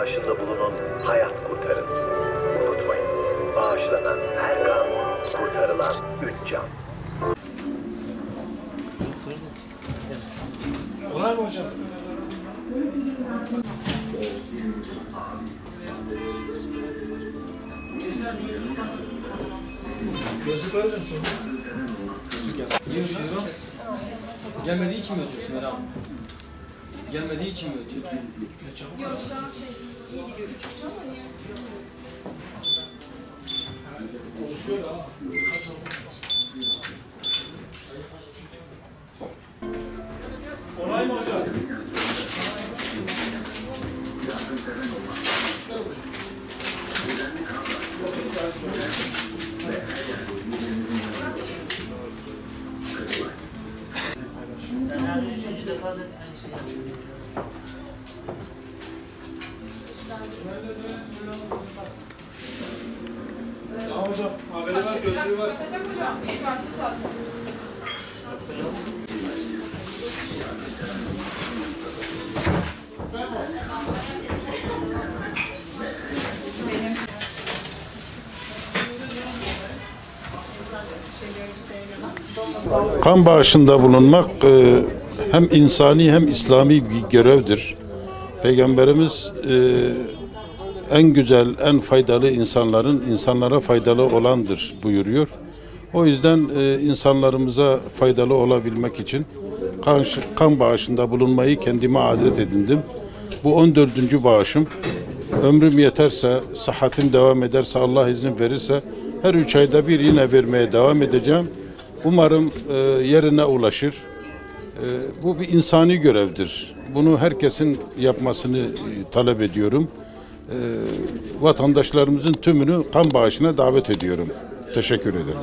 bağışında bulunun, hayat kurtarın. Unutmayın, bağışlanan her kan, kurtarılan 3 can. Var mı hocam? Gözlük var hocam sonra. Gözlük yaz. Niye ötüyorsun? Gelmediği için mi ötüyorsun Meral? Gelmediği için mi ötüyorsun? Yok şu an iyi gidiyor. 3 ama niye? Konuşuyor da. Olay mı hocam? Sen her 3. defa da aynı şeyi yapıyorsun. Tamam hocam. Haberi var, gözlüğü var. Bakacak hocam. İyi farklı zaten. Kan bağışında bulunmak hem insani hem İslami bir görevdir. Peygamberimiz en güzel, en faydalı insanların insanlara faydalı olandır buyuruyor. O yüzden insanlarımıza faydalı olabilmek için kan bağışında bulunmayı kendime adet edindim. Bu 14. bağışım. Ömrüm yeterse, sıhhatim devam ederse, Allah izin verirse her 3 ayda bir yine vermeye devam edeceğim. Umarım yerine ulaşır. Bu bir insani görevdir. Bunu herkesin yapmasını talep ediyorum. Vatandaşlarımızın tümünü kan bağışına davet ediyorum. Teşekkür ederim.